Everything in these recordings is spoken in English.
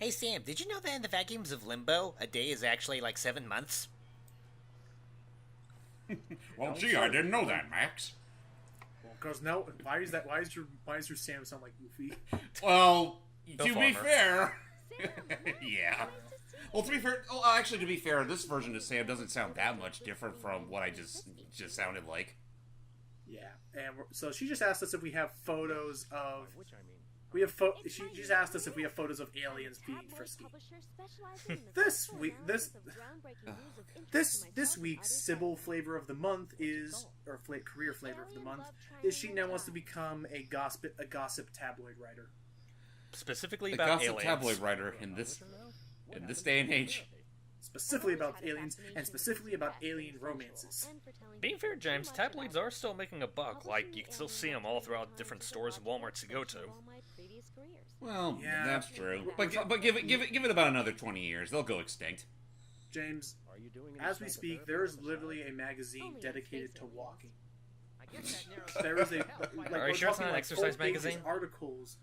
Hey Sam, did you know that in the vacuums of limbo, a day is actually like 7 months? Well, No, gee, I didn't know that, Max. Well, because no, why is that? Why is your Sam sound like Goofy? Well, Bill to be Farmer. fair, yeah. Well, to be fair, actually, to be fair, this version of Sam doesn't sound that much different from what I just sounded like. Yeah, and so she just asked us if we have photos of. She just asked us if we have photos of aliens being frisky. This week, this week's Sybil flavor of the month is, or career flavor of the month is she now wants to become a gossip tabloid writer. Specifically A about gossip aliens. tabloid writer in this day and age. Specifically about aliens, and specifically about alien romances. Being fair, James, tabloids are still making a buck. Like, you can still see them all throughout different stores and Walmarts to go to. Well, Yeah. that's true. But give it about another 20 years, they'll go extinct. James, as we speak, there is literally a magazine dedicated to walking. There is a. Like, Are you sure it's not an exercise magazine? Articles.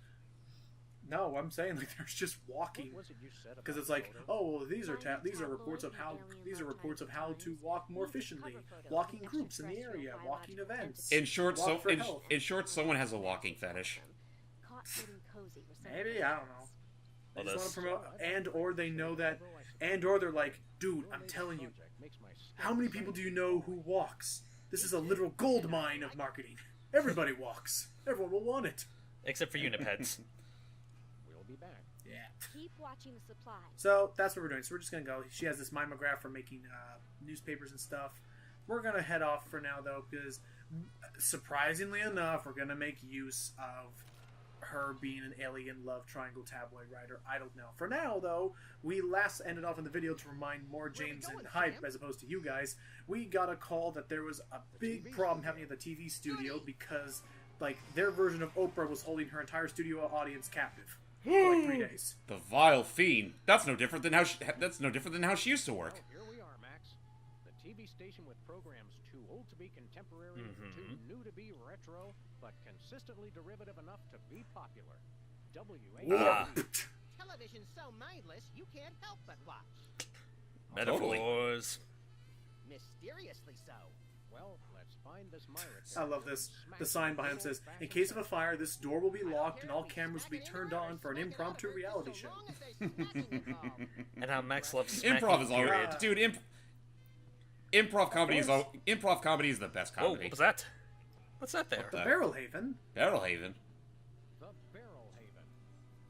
No, I'm saying like there's just walking, because it's like, oh, well, these are reports of how to walk more efficiently, walking groups in the area, walking events. In short, walk for health. in short, someone has a walking fetish. Maybe, I don't know. They Well, just this- want to promote, or they know that, or they're like, dude, I'm telling you, how many people do you know who walks? This is a literal gold mine of marketing. Everybody walks. Everyone will want it. Except for unipeds. Yeah. Keep watching the supply. So that's what we're doing. So we're just gonna go. She has this mimeograph for making newspapers and stuff. We're gonna head off for now though, because surprisingly enough, we're gonna make use of her being an alien love triangle tabloid writer. I don't know. For now though, we last ended off in the video to remind more James and Hype as opposed to you guys. We got a call that there was a big problem happening at the TV studio because like their version of Oprah was holding her entire studio audience captive for like 3 days. The vile fiend. That's no different than how she used to work. Here we are, Max. The TV station with programs too old to be contemporary, too new to be retro, but consistently derivative enough to be popular. Ah. Television's so mindless, you can't help but watch. Metaphors. Mysteriously so. Well, let's find this Myrick. I love this. The sign behind him says, "In case of a fire, this door will be locked and all cameras will be turned on for an impromptu reality show." And how Max loves smacking Improv is all period. right, dude. Improv comedy is the best Whoa, comedy. what was that? What's that there? The Barrel Haven. Barrel Haven. The Barrel Haven.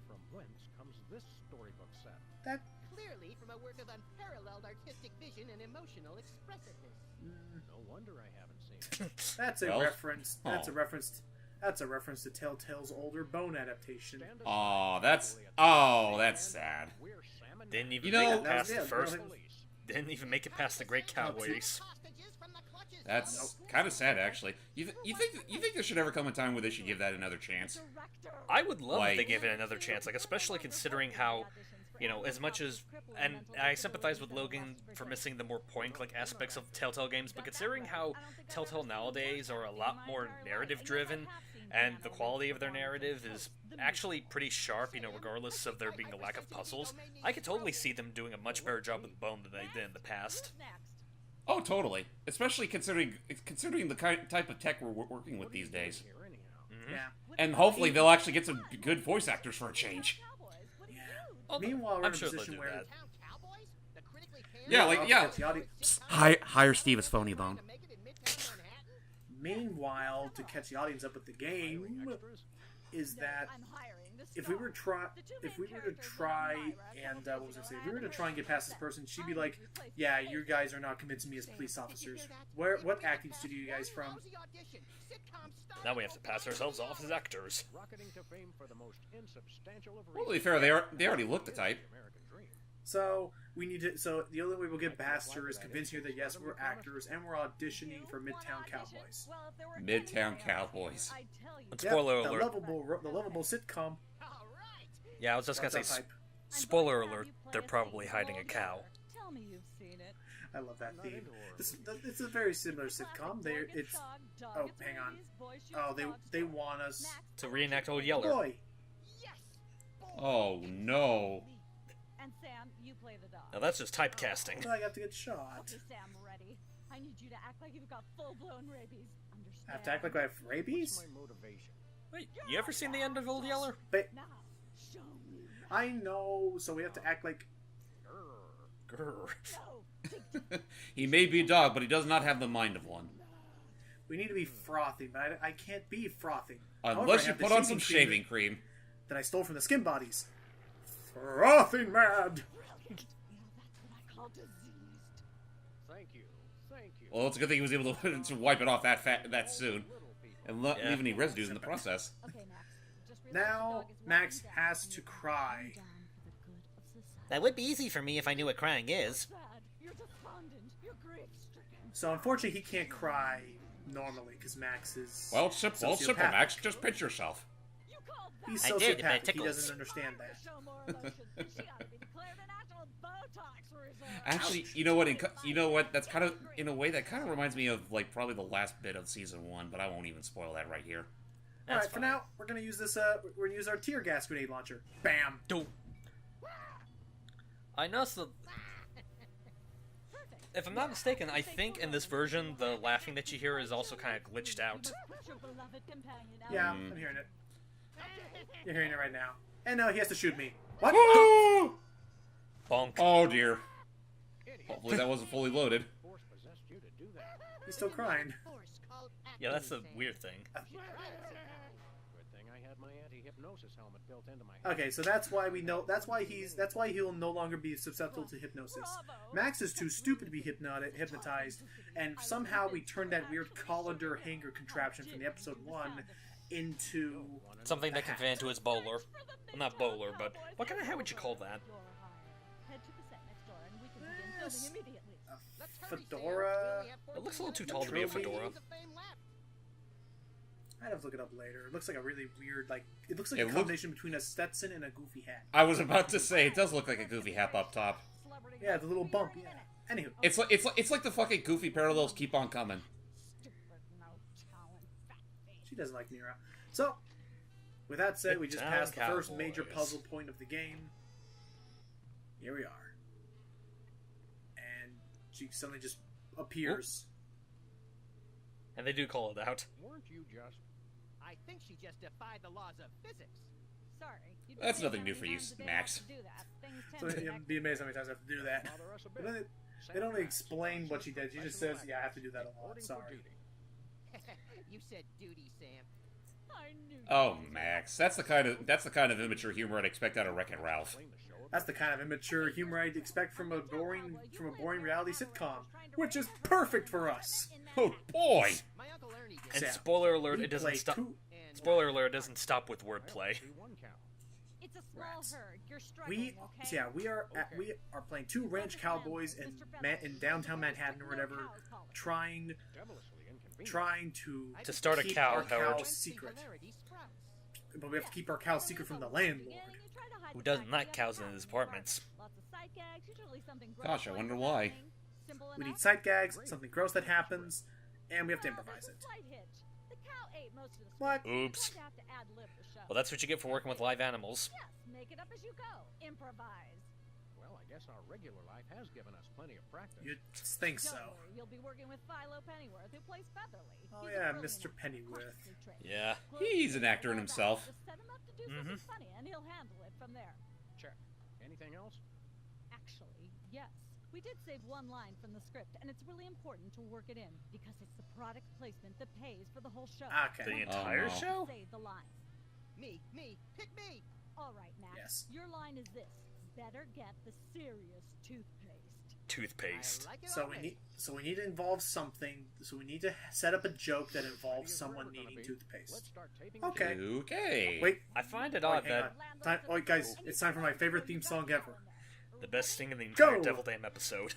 From whence comes this storybook set? That Clearly from a work of unparalleled artistic vision and emotional expressiveness. No wonder I haven't seen it. that's a Well, reference. That's oh. a reference. That's a reference to Telltale's older Bone adaptation. Stand Oh, aside that's carefully at the sad. We're salmon Didn't even You know- make it That was past the it. first. No, Didn't even make it past the Great Cowboys. Hostages from the clutches That's kind of sad, actually. You think there should ever come a time where they should give that another chance? I would love if they Like- gave it another chance, like especially considering how, you know, as much as, and I sympathize with Logan for missing the more point-click aspects of Telltale games, but considering how Telltale nowadays are a lot more narrative-driven, and the quality of their narrative is actually pretty sharp, you know, regardless of there being a lack of puzzles, I could totally see them doing a much better job with Bone than they did in the past. Oh, totally. Especially considering the type of tech we're working with these days. here anyhow. Yeah. And hopefully they'll actually get some good voice actors for a change. Yeah. Oh, Meanwhile, we're I'm in a sure they'll position do where that. Town Cowboys? The critically panned Yeah, like, yeah. The audience- Hire Steve as Phony Bone. to make it in Midtown Manhattan? Meanwhile, to catch the audience up with the game, is that if we were to try and what was I say? If we were to try and get past this person, she'd be like, "Yeah, you guys are not convincing me as police officers. What acting studio are you guys from?" Lousy audition. Sitcom star Now we have to pass ourselves off as actors. Rocketing to fame for the most insubstantial of Well, to be reasons. fair, they already look the type. The American dream. So we need to. So the only way we'll get past her is convincing her that yes, we're actors and we're auditioning for Midtown Cowboys. Midtown Cowboys. And Yep, spoiler the alert. lovable sitcom. All right. Yeah, I was just gonna say, What's up, Hype? spoiler alert, they're probably hiding a cow. Tell me you've seen it. I love that theme. It's a very similar sitcom. It's oh, hang on. Oh, they want us. To reenact Old Yeller. Boy, Yes. Oh no. Now that's just typecasting. I have to get shot. Okay, Sam, ready. I need you to act like you've got full-blown rabies. Understand? I have to act like I have rabies? What's my motivation? Wait, you ever seen the end of Old Yeller? But Now, show me. I know, so we have to act like... Grr. No, He may be a dog, but he does not have the mind of one. We need to be frothing, but I can't be frothing. However, I Unless you have the put on some shaving cream. that I stole from the skin bodies. Frothing mad! brilliant. That's what I call diseased. Thank you. Thank you. Well, it's a good thing he was able to wipe it off that soon. And Yeah. leave any residues in the process. Okay, Max. Just realize Now, the dog is Max walking has down, to and you're cry. walking down for the good of society. That would be easy for me if I knew what crying is. Sad. You're despondent. You're grief-stricken. So unfortunately, he can't cry normally because Max is. Well, simple, sociopathic. Max. Just pinch yourself. You called that? He's I did, but it sociopathic. He tickles. doesn't understand that. Show more emotion. She ought to be declared a national Botox reserve. Actually, you know what? You know what? That's kind of, in a way, that kind of reminds me of like probably the last bit of season 1, but I won't even spoil that right here. All That's right, for fine. now, we're gonna use this. We're gonna use our tear gas grenade launcher. Bam! Do. I noticed that. Perfect. If I'm not mistaken, I think in this version the laughing that you hear is also kind of glitched out. Put your beloved companion out. Yeah, I'm hearing it. You're hearing it right now. And no, he has to shoot me. What? Bonk. Oh dear. Idiot. Hopefully that wasn't fully loaded. Force possessed you to do that. He's still crying. Force called Yeah, that's the acting, Sam. weird thing. Good thing I had my anti-hypnosis helmet built into my head. Okay, so that's why we know. That's why he'll no longer be susceptible to hypnosis. Max is too stupid to be hypnotized, and somehow we turned that weird colander hanger contraption from the episode 1 into Something that can fit into his bowler. Well, not bowler, but what kind of hat would you call that? Head to the set next door and we can begin Yes. filming immediately. Let's hurry, Sam. fedora. We only have It looks a little too 14 tall to be a Trophy. fedora. minutes of fame left. I'd have to look it up later. It looks like a really weird, like it looks like It a looks- combination between a Stetson and a goofy hat. I was about to say it does look like a goofy hat up top. Yeah, the little bump. Yeah. Anywho, It's like the fucking goofy parallels keep on coming. Stupid, no talent, fat face. she doesn't like Nira. So, with that said, we just Midtown passed the first Cowboys. major puzzle point of the game. Here we are, and she suddenly just appears. And they do call it out. Weren't you just... I think she just defied the laws of physics. Sorry. you'd That's be nothing how new many for you, times a day Max. I have to do that. Things So tend to it'd be amazing how many times I have to do that. Bother us a They bit? don't, they don't explain what she did. She just says, "Yeah, I have to do that a lot." Reporting for Sorry. duty. You said duty, Sam. I knew you Oh, guys would Max, that's the kind of immature humor I'd expect out of Wreck-It Ralph. Blame the show. That's the kind of immature humor I'd expect from a boring reality sitcom, which is perfect for us. Oh boy! My Uncle Ernie did. And Sam, spoiler alert, We it doesn't play stop. two- And Spoiler alert, it doesn't stop with wordplay. See one cow. It's a small Rats. herd. You're struggling, We okay? so yeah we are playing two ranch cowboys in downtown Manhattan or whatever, trying Devilishly inconvenient. to To start a keep cow our herd. cows secret. But we have to keep our cows secret from the landlord. Who doesn't like cows in his apartments. Gosh, I wonder why. We need sight gags, something gross that happens, and we have to improvise it. What? Oops. Well, that's what you get for working with live animals. Yes, make it up as you go. Improvise. Well, I guess our regular life has given us plenty of practice. You'd think Don't so. worry, you'll be working with Philo Pennyworth, who plays Featherly. Oh, He's a yeah, brilliant Mr. actor, Pennyworth. cautiously trained. Yeah. He's an actor in himself. Just set him up to do something funny, and he'll handle it from there. Check. Anything else? Actually, yes. We did save one line from the script, and it's really important to work it in because it's the product placement that pays for the whole show. The Okay. entire no. show? Say the line. Me, pick me. All right, Max. Yes. Your line is this: better get the serious toothpaste. Toothpaste. I like it So already. we need to involve something. So we need to set up a joke that involves Because someone we're gonna needing be- toothpaste. Let's start taping Okay. Okay. Wait, I find it Wait, odd hang that on. Wait, guys, it's time for my favorite theme song ever. the best thing in the entire Go! Devil Dam episode.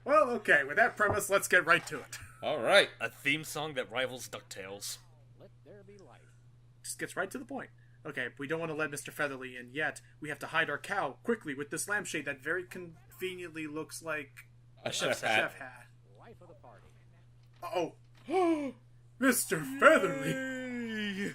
Well, okay, with that premise, let's get right to it. All right. A theme song that rivals DuckTales. Let there be light. Just gets right to the point. Okay, we don't want to let Mr. Featherly in yet. We have to hide our cow quickly with this lampshade that very conveniently looks like A a chef chef hat. hat. Life of the party. Uh-oh. Mr. Featherly!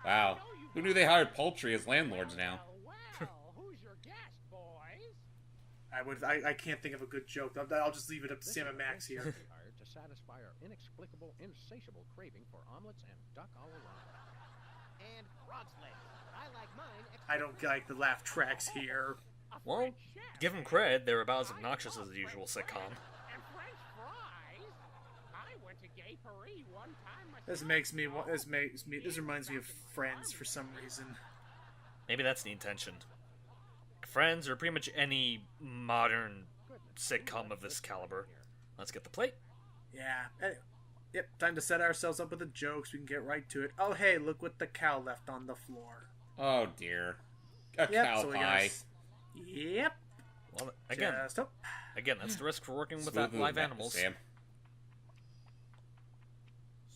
Wow. Who knew they hired poultry as landlords now? Well, who's your guest, boys? I can't think of a good joke. I'll just leave it up to Sam and Max here. To satisfy our inexplicable, insatiable craving for omelets and duck all around. And frog's legs. I like mine. I don't like the laugh tracks here. Well, give them credit, they're about as obnoxious as the usual sitcom. And French fries. I went to Gay Paris one time myself. This reminds me of Friends for some reason. Maybe that's the intention. Friends, or pretty much any modern sitcom of this caliber. Let's get the plate. Yeah. Anyway, yep, time to set ourselves up with the jokes. We can get right to it. Oh, hey, look what the cow left on the floor. Oh dear. A cow so we pie. Yep. Well, again, again, that's the risk for working with Smooth live movement, animals. Sam.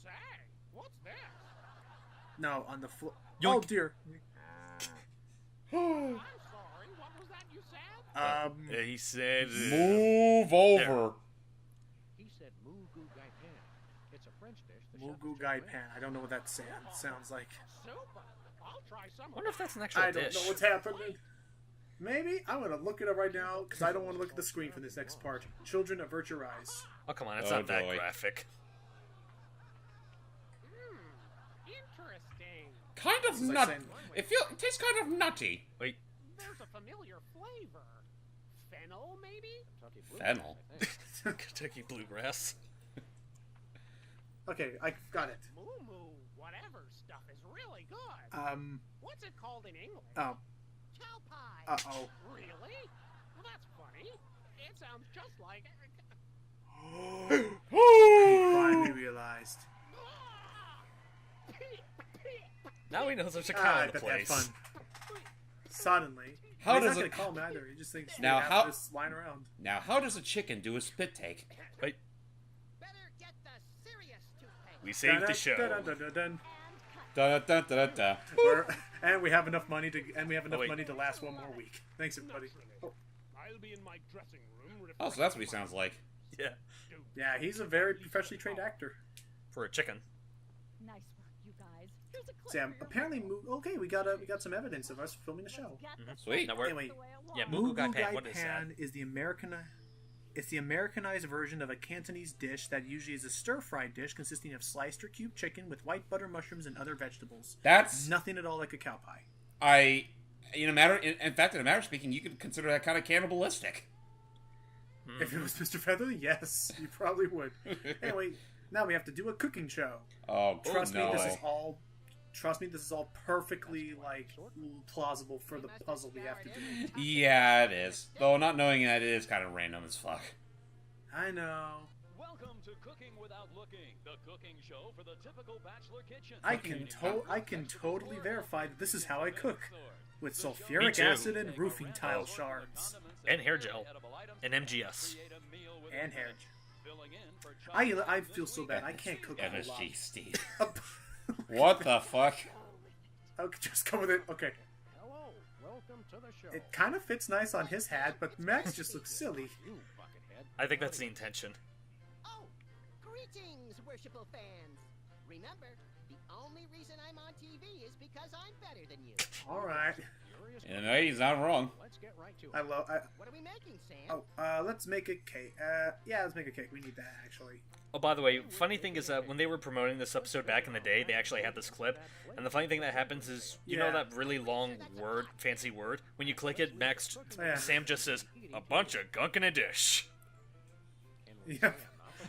Say, what's this? No, on the floor. Yoink. Oh, dear. I'm sorry, what was that you said? He said... Move over. He said moo goo gai pan. It's a French dish. the chef Mugu just Gai made. Pan. I don't know what that sounds like. Super. I'll try some I wonder of if that's an that. actual I don't dish. know what's happening. Maybe? I'm going to look it up right now because I don't want to look at the screen for this next part. Children, avert your eyes. Oh, come on, it's Oh, not that boy. graphic. Interesting. Kind of It's like nut. saying- It tastes kind of nutty. Wait, There's a familiar flavor. Fennel, maybe? Kentucky Blue, Fennel. I think. Kentucky Bluegrass. Okay, I got it. Moo moo, whatever stuff is really good. What's it called in English? Oh. Chow pie. Uh-oh. Really? Well, that's funny. It sounds just like. Finally realized. Now we know there's a Ah, cow I in the bet that's place. fun. Suddenly. How He's does not going it- to call him either. He just thinks Now, we have how- this lying around. Now, how does a chicken do a spit take? Wait, Better get the serious toothpaste. we saved the show. Dun-dun-dun-dun-dun. Da da da da da. And we have enough money to wait. money to last one more week. Thanks everybody. Oh, I'll be in my dressing room. Oh, so that's what he sounds like. Yeah, yeah, he's a very professionally trained actor. for a chicken. Nice work, you guys. Here's a clip Sam, for your apparently, records. we got some evidence of us filming the show. Get the Sweet. Now we're, Anyway, the way it was. yeah, Mugu Gai Mugu Pan, Gai what is that? Pan is the Americanized version of a Cantonese dish that usually is a stir-fried dish consisting of sliced or cubed chicken with white butter, mushrooms, and other vegetables. That's Nothing at all like a cow pie. in fact, in a matter of speaking, you could consider that kind of cannibalistic. If it was Mr. Feather, yes, you probably would. Anyway, now we have to do a cooking show. Oh, Trust no. me, this is all perfectly plausible for the puzzle we have to do. Yeah, it is. Though not knowing that, it is kind of random as fuck. I know. Welcome to Cooking Without Looking, the cooking show for the typical bachelor kitchen. I can totally verify that this is how I cook, with Me sulfuric too. acid and roofing tile shards. And hair gel. And MGS. And hair gel. I feel so bad. I can't cook a whole lot. MSG, Steve. What the fuck? Okay, just go with it. Okay. Hello, welcome to the show. It kind of fits nice on his hat, but Max just looks silly. You buckethead. I think that's the intention. Oh, greetings, worshipful fans. Remember, the only reason I'm on TV is because I'm better than you. All right. Furious And he's not wrong. Let's get right to it. What are we making, Sam? Let's make a cake. Yeah, let's make a cake. We need that, actually. Oh, by the way, funny thing is that when they were promoting this episode back in the day, they actually had this clip. And the funny thing that happens is, you know Yeah. that really long word, fancy word? When you click it, Max, Yeah. Sam just says, a bunch of gunk in a dish. Yeah.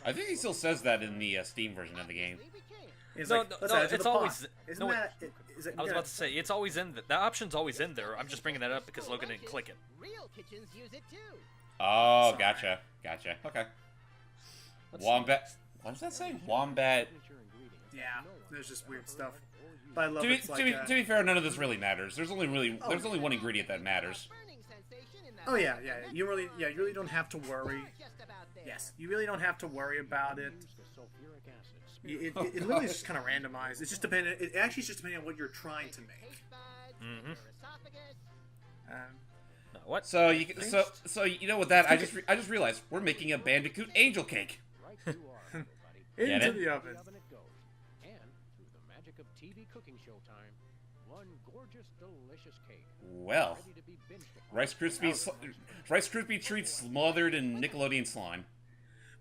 I think he still says that in the Steam version of the game. We can't. He's No, like, no, let's no, add it to it's the pot. always- Isn't no, that... Is it, I was about to say, it's always in that option's always in there. I'm just bringing that up because Logan didn't click it. Real kitchens use it too. Oh, gotcha. Okay. Let's- Wombat. What does that say? Wombat. Yeah, there's just weird stuff. But I love To be, it's like... to be fair, none of this really matters. There's only one ingredient that matters. Burning sensation in the Oh, yeah. You really don't have to worry. just about there. Yes, you really don't have to worry about it. Use the sulfuric acid. It literally is just kind of randomized. It's just dependent. It actually is just depending on what you're trying to make. Taste buds, Mhm. your esophagus. No, what? So you know with that, I just realized we're making a Bandicoot angel cake. Right you are, everybody. Into Get it? the oven. The oven it goes. And through the magic of TV cooking show time. One gorgeous, delicious cake. Well, Ready to be binged upon. Rice Krispie treats smothered in Nickelodeon slime.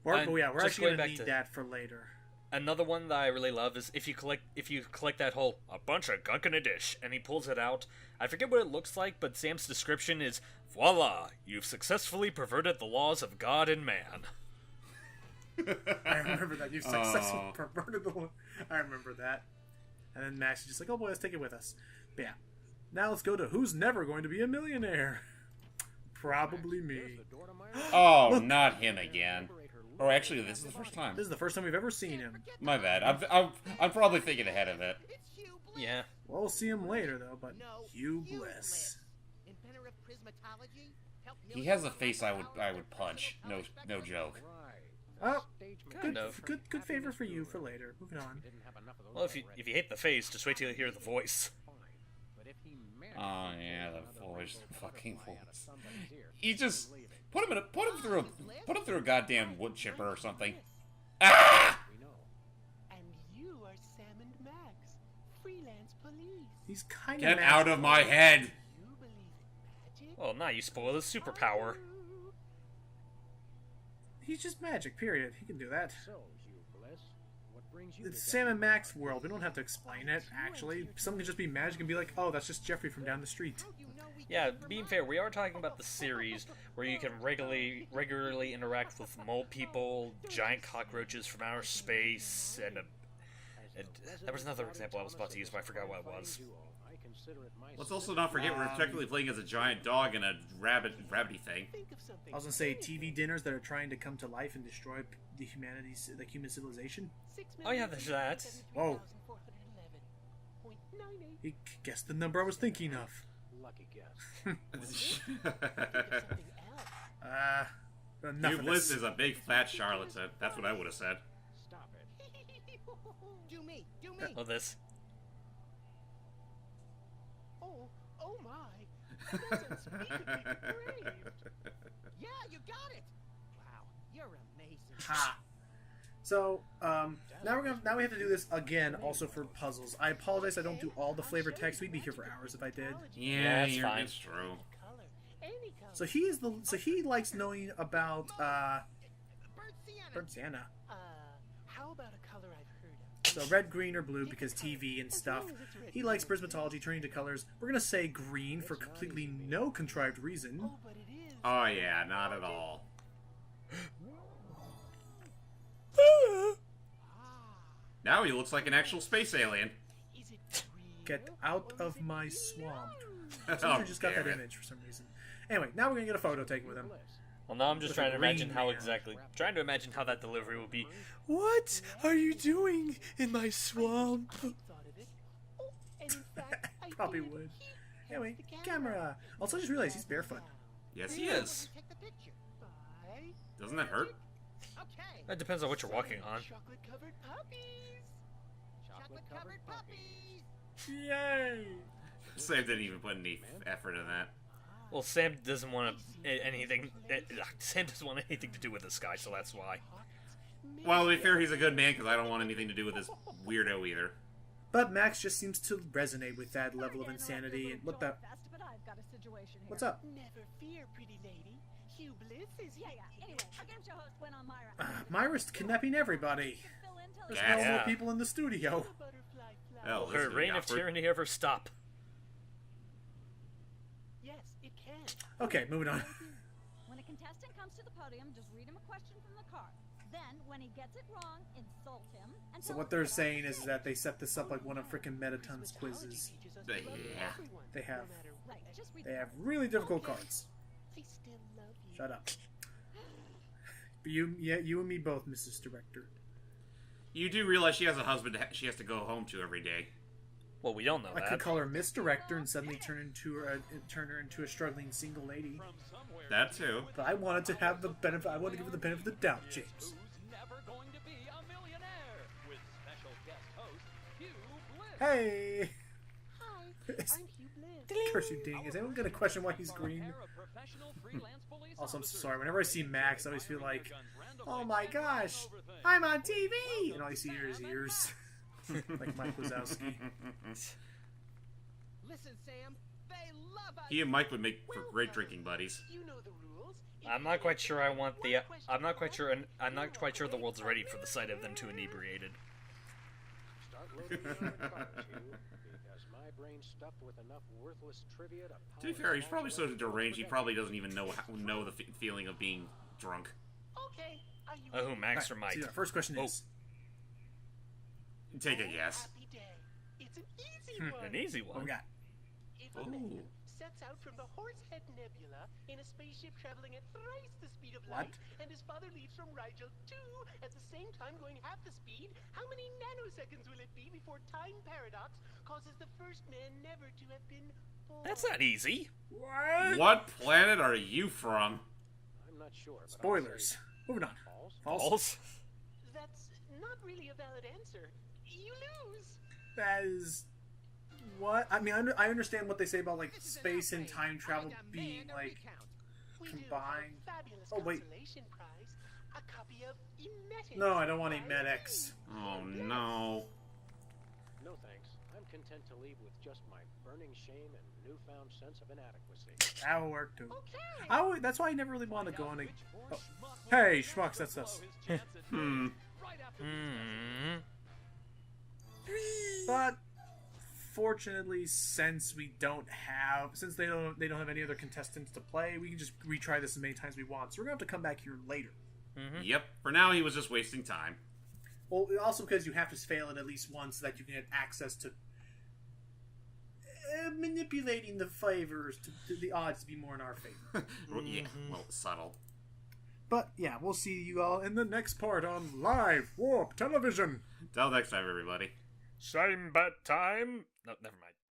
We're And actually just going going to back need to- that for later. Another one that I really love is if you collect that whole a bunch of gunk in a dish, and he pulls it out. I forget what it looks like, but Sam's description is, "Voila! You've successfully perverted the laws of God and man." I remember that. You've successfully perverted the one. I remember that. And then Max is just like, oh boy, let's take it with us. But yeah. Now let's go to who's never going to be a millionaire. Probably me. There's the door to my Oh, Look. not him again. Oh, actually, this is the first time. This is the first time we've ever seen him. My bad. I'm probably thinking ahead of it. It's Hugh Bliss. Yeah. We'll see him later, though, but No, Hugh Bliss. Inventor of prismatology. helped He has a millions face I would around punch. the world No with joke. Right. Oh, Stage Kind magic. of. Good favor for you for later. Moving on. We didn't have enough of those Well, if you already. hate the face, just wait till you hear the voice. Fine. But if he managed Oh to yeah, get the another voice, rainbow fucking butterfly out of voice. somebody's ear, He just he's leaving. put him through a goddamn wood chipper or something. Bliss. Ah! We know. And you are Sam and Max, freelance police. He's kind Get of out of my head! You believe in magic? Well, now you spoil his superpower. He's just magic, period. He can do that. So, Hugh Bliss, what brings you It's to Sam and Max world. We don't have to explain it, actually. Someone can just be magic and be like, oh, that's just Jeffrey from down the street. How do you know we Yeah, came from being Mars? fair, we are talking about the series where you can regularly interact with mole people, giant cockroaches from outer space, and there was another example I was about to use, but I forgot what it was. Let's also not forget we're technically playing as a giant dog and a rabbity thing. Think of something I was gonna say TV dinners that are trying to come to life and destroy the human civilization. Oh yeah, there's that. Whoa. 6,411.98. He guessed the number I was thinking of. Lucky guess. Think of something else. Enough Hugh of Bliss this. is a big fat charlatan. That's what I would have said. Stop it. Do me, do me. Oh, this. Oh my. That's unspeakably depraved. Yeah, you got it. Wow, you're amazing. Ha. So, now we have to do this again, also for puzzles. I apologize, I don't do all the flavor text. We'd be here for hours if I did. Yeah, that's fine. It's true. Color, any color. So he likes knowing about Bird sienna. Bird Sienna. How about a color I've heard of? So red, green, or blue because TV and stuff. He likes prismatology, turning to colors. We're gonna say green for completely no contrived reason. Oh, but it is. Oh yeah, not at all. Ah, Now he looks like an actual space alien. is it real? Get out of my swamp. Oh, Someone just got damn that it. image for some reason. Anyway, now we're gonna get a photo taken with him. Well, now I'm just With trying a to imagine green how man. trying to imagine how that delivery would be. What are you doing in my swamp? I thought of it. Oh, and in fact, I Probably did. would. Here's Anyway, the camera. Also, I just realized he's barefoot. Yes, he Here, is. Take the picture. Bye. Doesn't that hurt? Okay. That depends on what you're walking on. Chocolate-covered puppies. Chocolate-covered puppies. Yay! Sam didn't even put any effort in that. Well, Sam doesn't want anything. Sam doesn't want anything to do with this guy, so that's why. Well, to be fair, he's a good man because I don't want anything to do with this weirdo either. But Max just seems to resonate with that level of insanity. And what the? What's up? Never fear, pretty lady. Hugh Bliss is Yeah, here. yeah. Anyway, our game show host went on Myra. Myra's kidnapping everybody. Fill in, tell There's us- no Yeah. more people in the studio. The butterfly flower. Oh, Will this her is gonna be reign of awkward. tyranny ever stop? Yes, it can. Okay, moving on. When a contestant comes to the podium, just read him a question from the card. Then, when he gets it wrong, insult him. And So tell what him they're to get on saying is stage. that they set this up like one of frickin' Metaton's Prismatology quizzes. teaches us But to love yeah. everyone, They have- no matter what. Right, just read They the have card. really difficult Okay. cards. I still love you. Shut up. But you and me both, Mrs. Director. You do realize she has a husband she has to go home to every day. Well, we don't know I that. could call her Miss Director and suddenly turn her into a struggling single lady. From somewhere That too. But I wanted to have the benefit. I wanted to give her the benefit of the doubt, James. who's never going to be a millionaire with special guest host Hugh Bliss. Hey! Hi, It's- I'm Hugh Bliss. Curse you, ding. Is anyone gonna question why he's green? Also, I'm sorry. Whenever I see Max, I always feel like, oh my gosh, I'm on TV! And all you see are his ears. like Mike Wazowski. Listen, Sam. They love us. He and Mike would make for Well, great fellas, drinking buddies. You know the rules. I'm not quite sure I want the. I'm not quite sure, and I'm not quite sure the world's ready for the sight of them two inebriated. Start loading me on the cards, Hugh, because my brain's stuffed with enough worthless trivia To be fair, he's probably so deranged he probably doesn't even know the feeling of being drunk. Okay. Are you Oh, Max or Mike? So, our first question is: Take a guess. Happy day. It's an easy one. An easy what one. we got? If a man sets out from the Horsehead Nebula in a spaceship traveling at thrice the speed of What? light, and his father leaves from Rigel too at the same time going half the speed, how many nanoseconds will it be before time paradox causes the first man never to have been born? That's not easy. What planet are you from? I'm not sure. But I'll Spoilers. say Moving on. false. False. That's not really a valid answer. You lose. That is what I mean. I understand what they say about like space and time travel being like We do have a combined. fabulous Oh, wait. consolation prize, a copy of Emetics. No, I don't want by Emetics. Oh no. No thanks. I'm content to leave with just my burning shame and newfound sense of inadequacy. That will work too. Okay. That's why I never really want to go on a. Which Oh. schmuck will Hey, first schmucks, that's blow us. his chance at Hmm. me right after these messages. Hmm. But fortunately, since they don't have any other contestants to play, we can just retry this as many times as we want. So we're gonna have to come back here later. Yep. For now, he was just wasting time. Well, also because you have to fail it at least once so that you can get access to manipulating the favors to the odds to be more in our favor. Yeah. Well, subtle. But yeah, we'll see you all in the next part on Live Warp Television. Till next time, everybody. Same bat time. No, never mind.